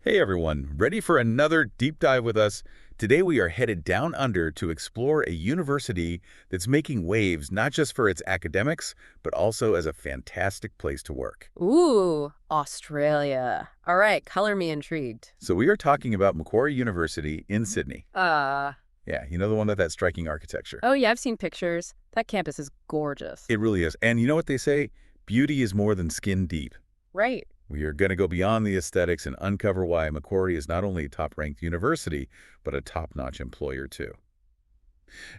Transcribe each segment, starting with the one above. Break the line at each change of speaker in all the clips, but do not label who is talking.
Hey everyone, ready for another deep dive with us? Today we are headed down under to explore a university that's making waves not just for its academics, but also as a fantastic place to work.
Ooh, Australia. All right, color me intrigued.
So we are talking about Macquarie University in Sydney.
Uh,
Yeah, you know the one with that striking architecture.
oh yeah, I've seen pictures. That campus is gorgeous.
It really is. And you know what they say? Beauty is more than skin deep.
Right.
We are going to go beyond the aesthetics and uncover why Macquarie is not only a top-ranked university, but a top-notch employer too.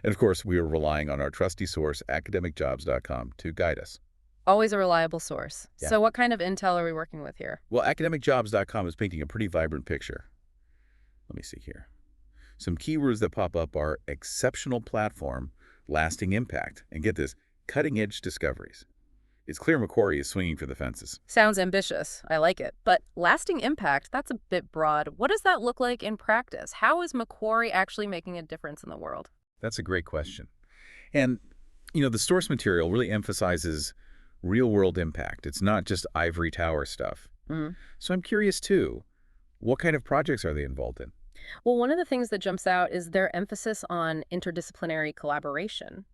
And of course, we are relying on our trusty source, academicjobs.com, to guide us.
Always a reliable source.
Yeah.
So what kind of intel are we working with here?
Well, academicjobs.com is painting a pretty vibrant picture. Let me see here. Some keywords that pop up are exceptional platform, lasting impact, and get this, cutting-edge discoveries. It's clear Macquarie is swinging for the fences.
Sounds ambitious. I like it. But lasting impact, that's a bit broad. What does that look like in practice? How is Macquarie actually making a difference in the world?
That's a great question. And, the source material really emphasizes real-world impact. It's not just ivory tower stuff.
Mhm.
So I'm curious, too, what kind of projects are they involved in?
Well, one of the things that jumps out is their emphasis on interdisciplinary collaboration.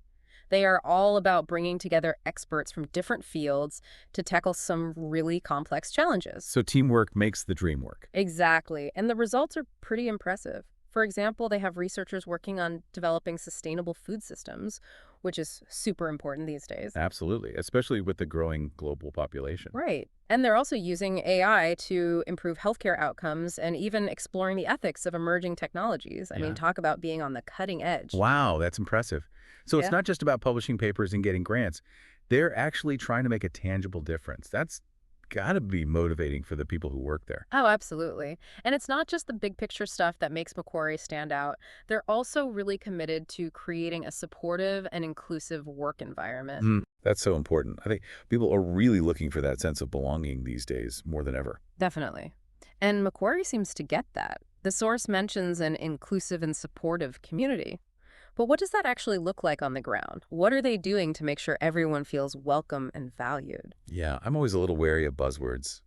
They are all about bringing together experts from different fields to tackle some really complex challenges.
So teamwork makes the dream work.
Exactly. And the results are pretty impressive. For example, they have researchers working on developing sustainable food systems, which is super important these days.
Absolutely, especially with the growing global population.
Right. And they're also using AI to improve healthcare outcomes and even exploring the ethics of emerging technologies. I mean,
Yeah.
talk about being on the cutting edge.
Wow, that's impressive. So it's
Yeah.
not just about publishing papers and getting grants. They're actually trying to make a tangible difference. That's got to be motivating for the people who work there.
Oh, absolutely. And it's not just the big picture stuff that makes Macquarie stand out. They're also really committed to creating a supportive and inclusive work environment.
That's so important. I think people are really looking for that sense of belonging these days more than ever.
Definitely. And Macquarie seems to get that. The source mentions an inclusive and supportive community. But what does that actually look like on the ground? What are they doing to make sure everyone feels welcome and valued?
Yeah, I'm always a little wary of buzzwords.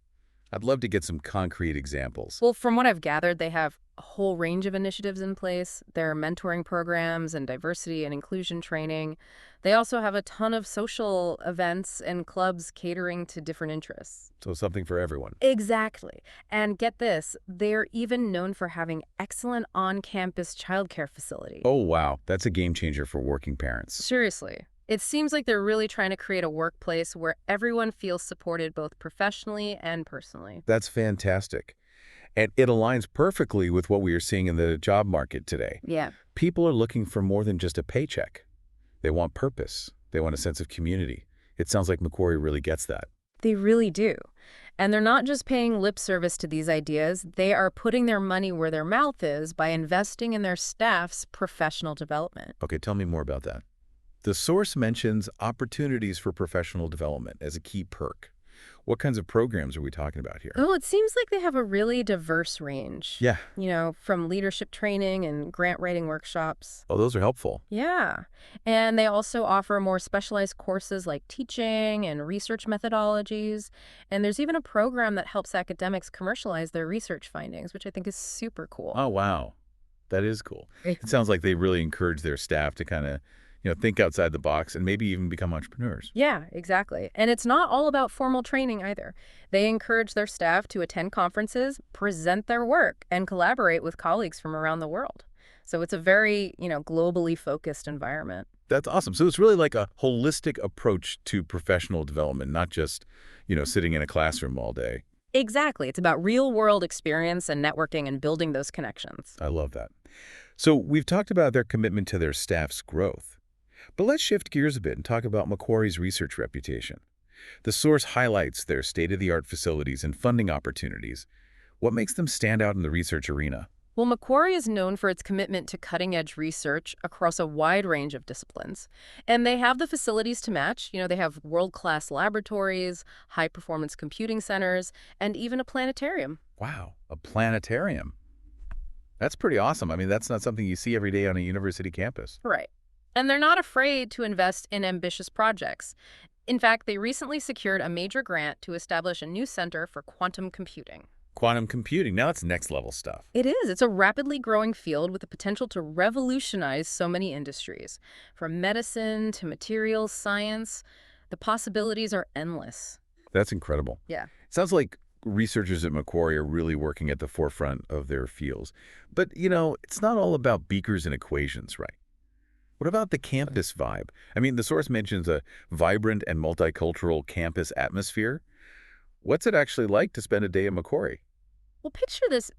I'd love to get some concrete examples.
Well, from what I've gathered, they have a whole range of initiatives in place. There are mentoring programs and diversity and inclusion training. They also have a ton of social events and clubs catering to different interests.
So something for everyone.
Exactly. And get this, they're even known for having excellent on-campus childcare facility.
Oh, wow. That's a game changer for working parents.
Seriously. It seems like they're really trying to create a workplace where everyone feels supported both professionally and personally.
That's fantastic. And it aligns perfectly with what we are seeing in the job market today.
Yeah.
People are looking for more than just a paycheck. They want purpose. They want a sense of community. It sounds like Macquarie really gets that.
They really do. And they're not just paying lip service to these ideas, they are putting their money where their mouth is by investing in their staff's professional development.
Okay, tell me more about that. The source mentions opportunities for professional development as a key perk. What kinds of programs are we talking about here?
Well, it seems like they have a really diverse range,
Yeah.
from leadership training and grant writing workshops.
Oh, those are helpful.
Yeah. And they also offer more specialized courses like teaching and research methodologies. And there's even a program that helps academics commercialize their research findings, which I think is super cool.
Oh, wow. That is cool. It sounds like they really encourage their staff to kind of, think outside the box and maybe even become entrepreneurs.
Yeah, exactly. And it's not all about formal training either. They encourage their staff to attend conferences, present their work, and collaborate with colleagues from around the world. So it's a very, globally focused environment.
That's awesome. So it's really like a holistic approach to professional development, not just, sitting in a classroom all day.
Exactly. It's about real-world experience and networking and building those connections.
I love that. So we've talked about their commitment to their staff's growth. But let's shift gears a bit and talk about Macquarie's research reputation. The source highlights their state-of-the-art facilities and funding opportunities. What makes them stand out in the research arena?
Well, Macquarie is known for its commitment to cutting-edge research across a wide range of disciplines. And they have the facilities to match. They have world-class laboratories, high-performance computing centers, and even a planetarium.
Wow, a planetarium. That's pretty awesome. I mean, that's not something you see every day on a university campus.
Right. And they're not afraid to invest in ambitious projects. In fact, they recently secured a major grant to establish a new center for quantum computing.
quantum computing. Now that's next level stuff.
It is. It's a rapidly growing field with the potential to revolutionize so many industries. From medicine to materials science, the possibilities are endless.
That's incredible.
Yeah.
Sounds like researchers at Macquarie are really working at the forefront of their fields. But, it's not all about beakers and equations, right? What about the campus vibe? I mean, the source mentions a vibrant and multicultural campus atmosphere. What's it actually like to spend a day at Macquarie?
Well, picture this.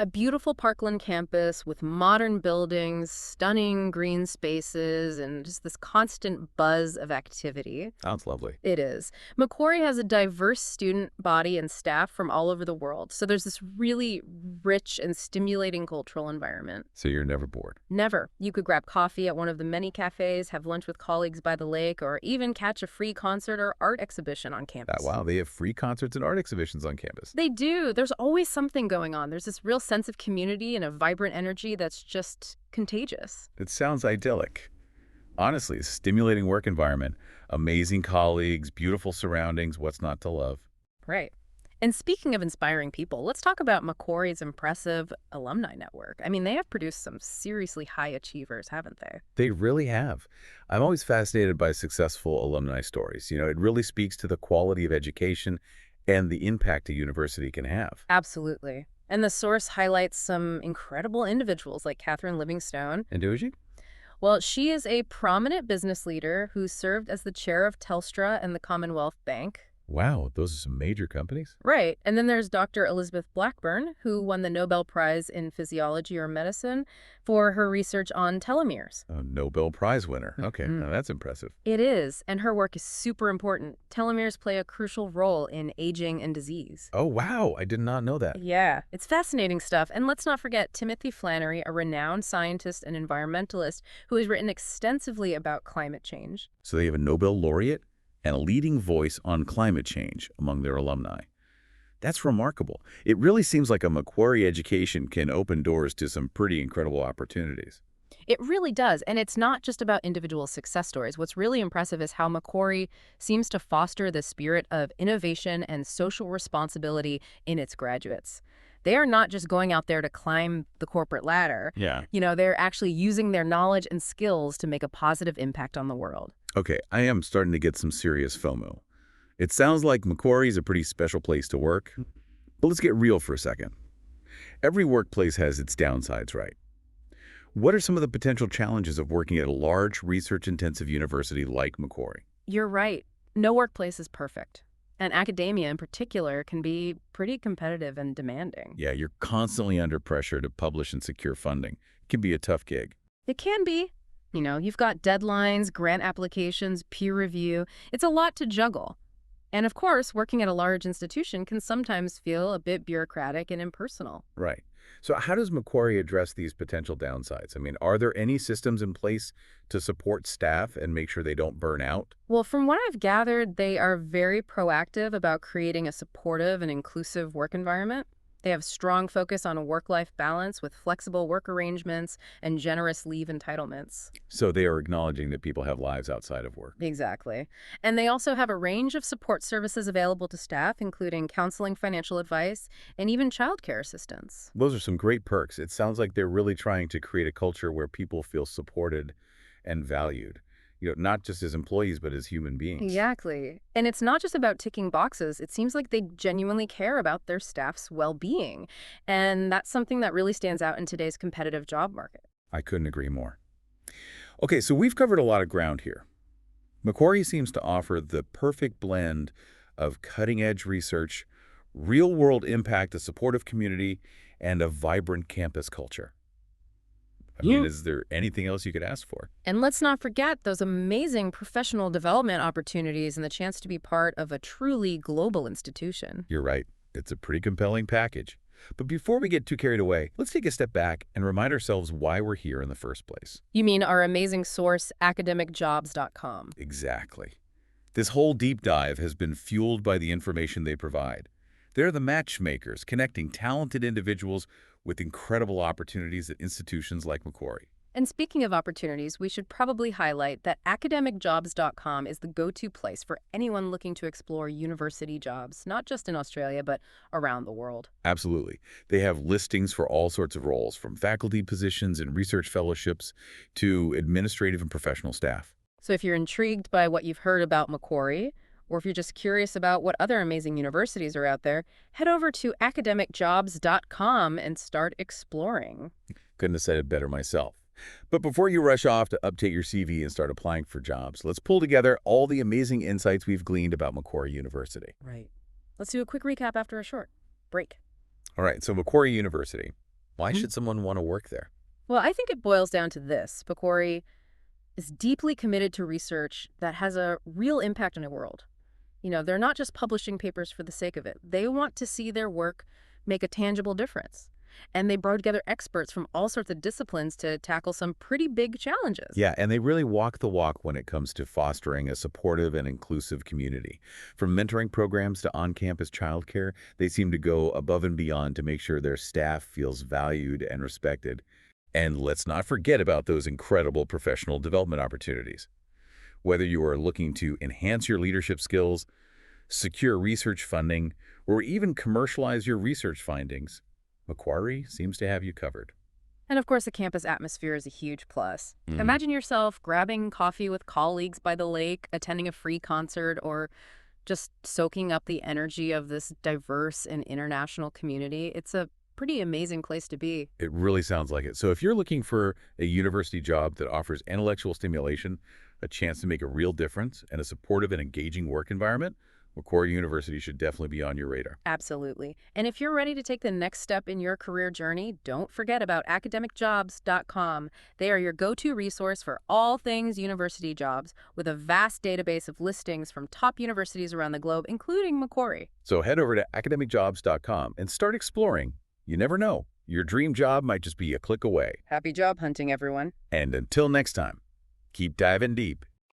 A beautiful parkland campus with modern buildings, stunning green spaces, and just this constant buzz of activity.
Sounds lovely.
It is. Macquarie has a diverse student body and staff from all over the world, so there's this really rich and stimulating cultural environment.
So you're never bored.
Never. You could grab coffee at one of the many cafes, have lunch with colleagues by the lake, or even catch a free concert or art exhibition on campus.
Wow, they have free concerts and art exhibitions on campus.
They do. There's always something going on. There's this real sense of community and a vibrant energy that's just contagious.
It sounds idyllic. Honestly, stimulating work environment, amazing colleagues, beautiful surroundings, what's not to love?
Right. And speaking of inspiring people, let's talk about Macquarie's impressive alumni network. I mean, they have produced some seriously high achievers, haven't they?
They really have. I'm always fascinated by successful alumni stories. It really speaks to the quality of education and the impact a university can have.
Absolutely. And the source highlights some incredible individuals like Catherine Livingstone.
And who is she?
Well, she is a prominent business leader who served as the chair of Telstra and the Commonwealth Bank.
Wow, those are some major companies.
Right. And then there's Dr. Elizabeth Blackburn, who won the Nobel Prize in Physiology or Medicine for her research on telomeres.
A Nobel Prize winner. Okay, now that's impressive.
It is, and her work is super important. Telomeres play a crucial role in aging and disease.
Oh, wow, I did not know that.
Yeah, it's fascinating stuff. And let's not forget Timothy Flannery, a renowned scientist and environmentalist who has written extensively about climate change.
So they have a Nobel laureate and a leading voice on climate change among their alumni. That's remarkable. It really seems like a Macquarie education can open doors to some pretty incredible opportunities.
It really does, and it's not just about individual success stories. What's really impressive is how Macquarie seems to foster the spirit of innovation and social responsibility in its graduates. They are not just going out there to climb the corporate ladder.
Yeah.
They're actually using their knowledge and skills to make a positive impact on the world.
Okay, I am starting to get some serious FOMO. It sounds like Macquarie is a pretty special place to work, but let's get real for a second. Every workplace has its downsides, right? What are some of the potential challenges of working at a large, research-intensive university like Macquarie?
You're right. No workplace is perfect. And academia in particular can be pretty competitive and demanding.
Yeah, you're constantly under pressure to publish and secure funding. It can be a tough gig.
It can be. You've got deadlines, grant applications, peer review. It's a lot to juggle. And of course, working at a large institution can sometimes feel a bit bureaucratic and impersonal.
Right. So how does Macquarie address these potential downsides? I mean, are there any systems in place to support staff and make sure they don't burn out?
Well, from what I've gathered, they are very proactive about creating a supportive and inclusive work environment. They have strong focus on a work-life balance with flexible work arrangements and generous leave entitlements.
So they are acknowledging that people have lives outside of work.
Exactly. And they also have a range of support services available to staff, including counseling, financial advice, and even childcare assistance.
Those are some great perks. It sounds like they're really trying to create a culture where people feel supported and valued. Not just as employees, but as human beings.
Exactly. And it's not just about ticking boxes. It seems like they genuinely care about their staff's well-being. And that's something that really stands out in today's competitive job market.
I couldn't agree more. Okay, so we've covered a lot of ground here. Macquarie seems to offer the perfect blend of cutting-edge research, real-world impact, a supportive community, and a vibrant campus culture. I mean, is there anything else you could ask for?
And let's not forget those amazing professional development opportunities and the chance to be part of a truly global institution.
You're right. It's a pretty compelling package. But before we get too carried away, let's take a step back and remind ourselves why we're here in the first place.
You mean our amazing source, academicjobs.com.
Exactly. This whole deep dive has been fueled by the information they provide. They're the matchmakers, connecting talented individuals with incredible opportunities at institutions like Macquarie.
And speaking of opportunities, we should probably highlight that academicjobs.com is the go-to place for anyone looking to explore university jobs, not just in Australia, but around the world.
Absolutely. They have listings for all sorts of roles, from faculty positions and research fellowships to administrative and professional staff.
So if you're intrigued by what you've heard about Macquarie, or if you're just curious about what other amazing universities are out there, head over to academicjobs.com and start exploring.
Couldn't have said it better myself. But before you rush off to update your CV and start applying for jobs, let's pull together all the amazing insights we've gleaned about Macquarie University.
Right. Let's do a quick recap after a short break.
All right, so Macquarie University. Why
Mhm.
should someone want to work there?
Well, I think it boils down to this. Macquarie is deeply committed to research that has a real impact on the world. They're not just publishing papers for the sake of it. They want to see their work make a tangible difference. And they brought together experts from all sorts of disciplines to tackle some pretty big challenges.
Yeah, and they really walk the walk when it comes to fostering a supportive and inclusive community. From mentoring programs to on-campus childcare, they seem to go above and beyond to make sure their staff feels valued and respected. And let's not forget about those incredible professional development opportunities. Whether you are looking to enhance your leadership skills, secure research funding, or even commercialize your research findings, Macquarie seems to have you covered.
And of course, the campus atmosphere is a huge plus.
Mhm.
Imagine yourself grabbing coffee with colleagues by the lake, attending a free concert, or just soaking up the energy of this diverse and international community. It's a pretty amazing place to be.
It really sounds like it. So if you're looking for a university job that offers intellectual stimulation, a chance to make a real difference, and a supportive and engaging work environment, Macquarie University should definitely be on your radar.
Absolutely. And if you're ready to take the next step in your career journey, don't forget about academicjobs.com. They are your go-to resource for all things university jobs, with a vast database of listings from top universities around the globe, including Macquarie.
So head over to academicjobs.com and start exploring. You never know. Your dream job might just be a click away.
Happy job hunting, everyone.
And until next time, keep diving deep